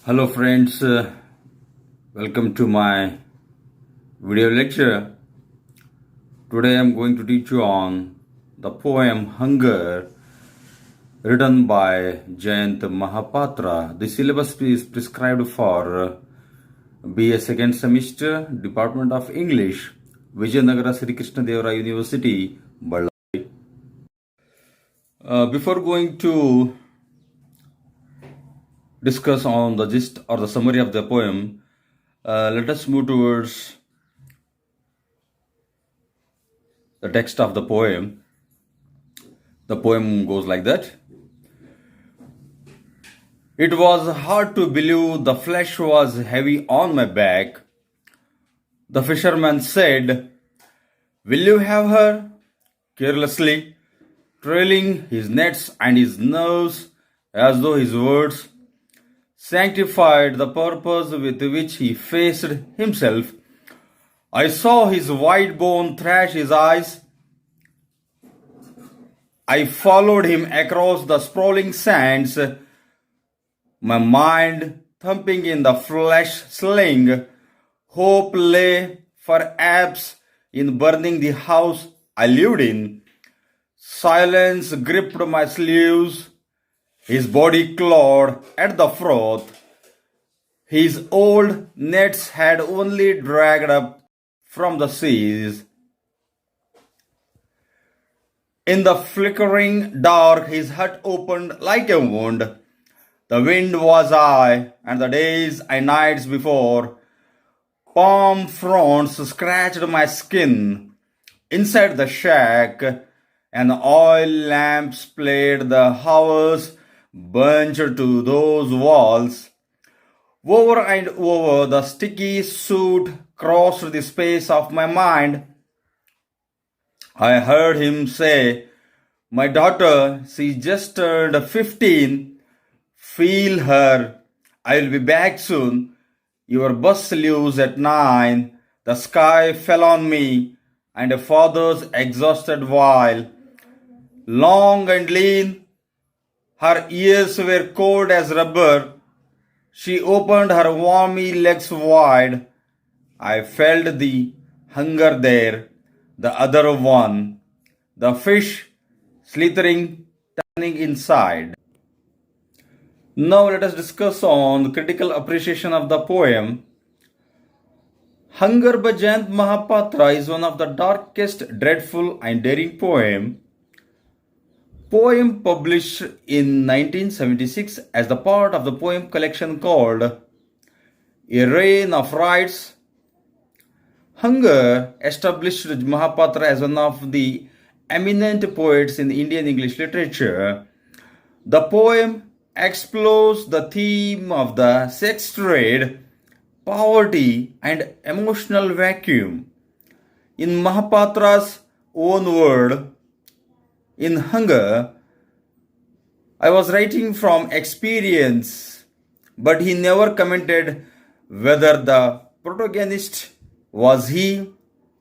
Hello friends, welcome to my video lecture. Today I am going to teach you on the poem Hunger written by Jayant Mahapatra. The syllabus is prescribed for BA second semester, Department of English, Vijayanagara Sri Krishna Deva University, Ballari. Before going to discuss on the gist or the summary of the poem, let us move towards the text of the poem. The poem goes like that. It was hard to believe the flesh was heavy on my back. The fisherman said, "Will you have her?" carelessly, trailing his nets and his nerves as though his words sanctified the purpose with which he faced himself. I saw his white bone thrash his eyes. I followed him across the sprawling sands, my mind thumping in the flesh sling. Hope lay perhaps in burning the house I lived in. Silence gripped my sleeves. His body clawed at the froth. His old nets had only dragged up from the seas. In the flickering dark, his hut opened like a wound. The wind was high, and the days and nights before, palm fronds scratched my skin. Inside the shack, an oil lamp played the hours bunched to those walls. Over and over, the sticky soot crossed the space of my mind. I heard him say, "My daughter, she just turned 15. Feel her. I'll be back soon. Your bus leaves at 9. The sky fell on me, and a father's exhausted while. Long and lean, her ears were cold as rubber. She opened her wormy legs wide. I felt the hunger there, the other one, the fish slithering, turning inside." Now let us discuss on the critical appreciation of the poem. Hunger by Jayant Mahapatra is one of the darkest, dreadful and daring poem published in 1976 as the part of the poem collection called A Reign of Rights. Hunger established Mahapatra as one of the eminent poets in Indian English literature. The poem explores the theme of the sex trade, poverty, and emotional vacuum. In Mahapatra's own word, in Hunger, I was writing from experience, but he never commented whether the protagonist was he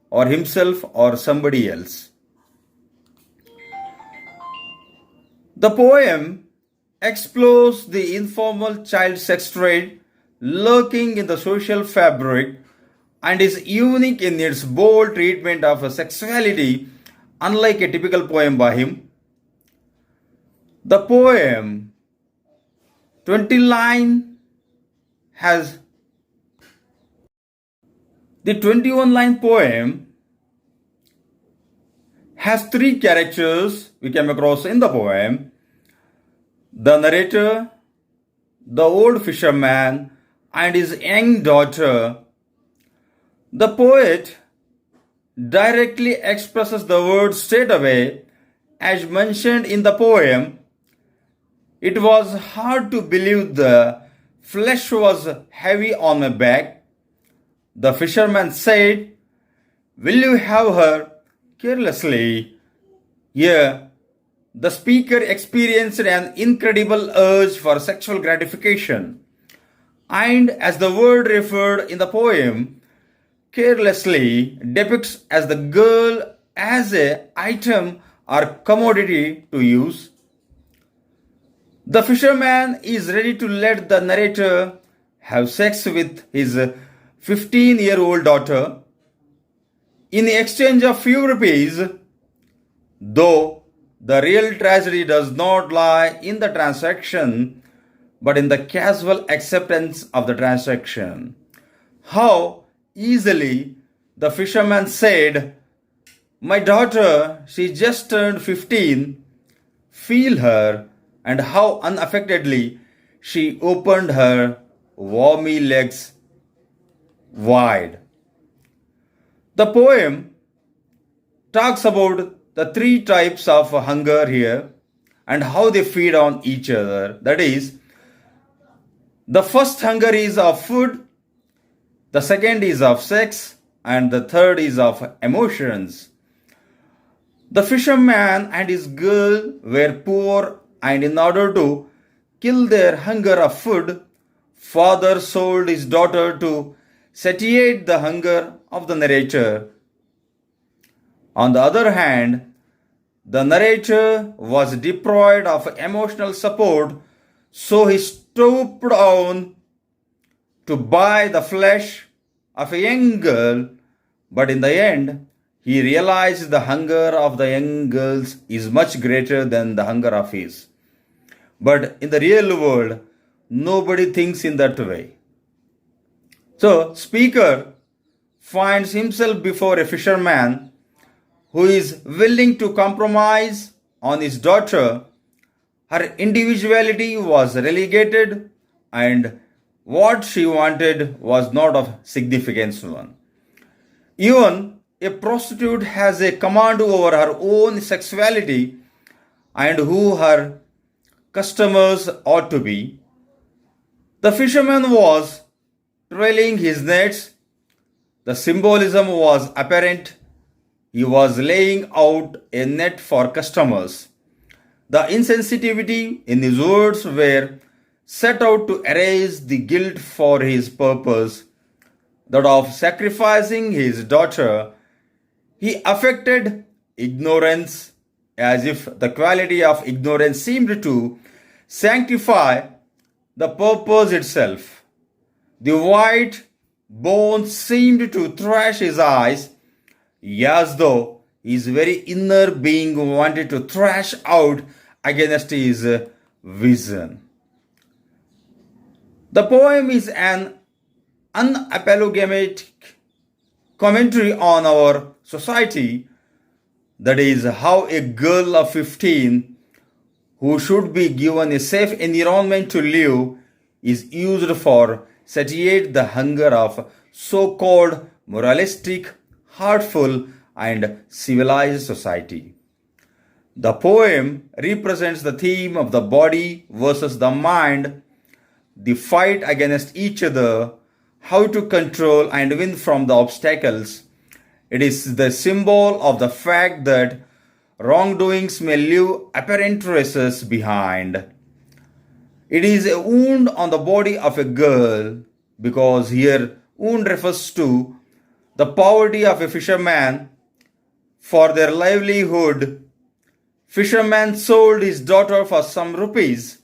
or himself or somebody else. The poem explores the informal child sex trade lurking in the social fabric and is unique in its bold treatment of sexuality, unlike a typical poem by him. The poem 20 line has the 21-line poem has three characters we came across in the poem: the narrator, the old fisherman, and his young daughter. The poet directly expresses the word straight away, as mentioned in the poem. It was hard to believe the flesh was heavy on my back. The fisherman said, "Will you have her?" carelessly. Here, the speaker experienced an incredible urge for sexual gratification. And as the word referred in the poem, carelessly depicts as the girl as an item or commodity to use. The fisherman is ready to let the narrator have sex with his 15-year-old daughter in exchange of few rupees, though the real tragedy does not lie in the transaction but in the casual acceptance of the transaction. How easily the fisherman said, "My daughter, she just turned 15, feel her," and how unaffectedly she opened her wormy legs wide. The poem talks about the three types of hunger here and how they feed on each other. That is, the first hunger is of food, the second is of sex, and the third is of emotions. The fisherman and his girl were poor, and in order to kill their hunger of food, father sold his daughter to satiate the hunger of the narrator. On the other hand, the narrator was deprived of emotional support, so he stooped down to buy the flesh of a young girl, but in the end, he realized the hunger of the young girls is much greater than the hunger of his. But in the real world, nobody thinks in that way. So, speaker finds himself before a fisherman who is willing to compromise on his daughter. Her individuality was relegated, and what she wanted was not of significance one. Even a prostitute has a command over her own sexuality and who her customers ought to be. The fisherman was trailing his nets. The symbolism was apparent. He was laying out a net for customers. The insensitivity in his words were set out to erase the guilt for his purpose, that of sacrificing his daughter. He affected ignorance as if the quality of ignorance seemed to sanctify the purpose itself. The white bones seemed to thrash his eyes as though his very inner being wanted to thrash out against his vision. The poem is an unapologetic commentary on our society, that is, how a girl of 15 who should be given a safe environment to live is used for satiate the hunger of so-called moralistic, heartful, and civilized society. The poem represents the theme of the body versus the mind, the fight against each other, how to control and win from the obstacles. It is the symbol of the fact that wrongdoings may leave apparent traces behind. It is a wound on the body of a girl, because here wound refers to the poverty of a fisherman. For their livelihood, fisherman sold his daughter for some rupees.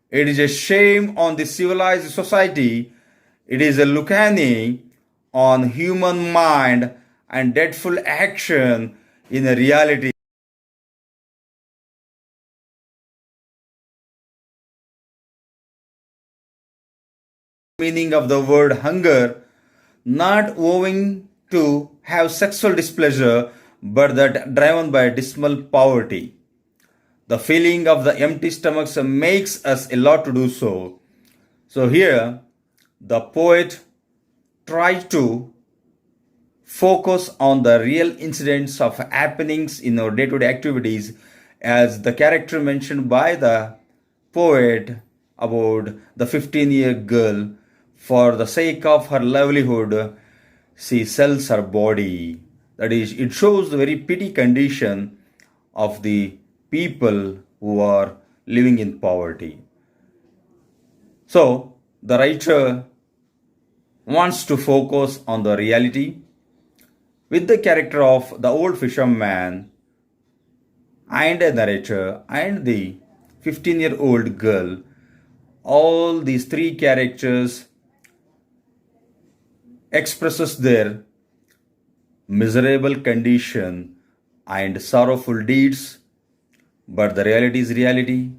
It is a shame on the civilized society. It is a lucani on human mind and dreadful action in a reality. Meaning of the word hunger, not owing to have sexual displeasure, but that driven by dismal poverty. The feeling of the empty stomachs makes us a lot to do so. So here, the poet tries to focus on the real incidents of happenings in our day-to-day activities, as the character mentioned by the poet about the 15-year girl. For the sake of her livelihood, she sells her body. That is, it shows the very pity condition of the people who are living in poverty. So, the writer wants to focus on the reality with the character of the old fisherman and a narrator and the 15-year-old girl. All these three characters expresses their miserable condition and sorrowful deeds, but the reality is reality.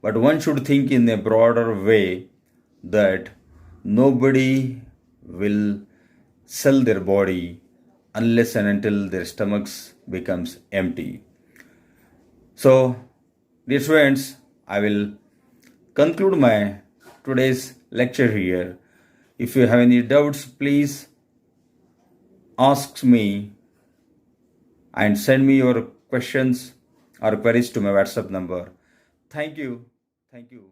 But one should think in a broader way that nobody will sell their body unless and until their stomachs becomes empty. So, dear friends, I will conclude my today's lecture here. If you have any doubts, please ask me and send me your questions or queries to my WhatsApp number. Thank you. Thank you.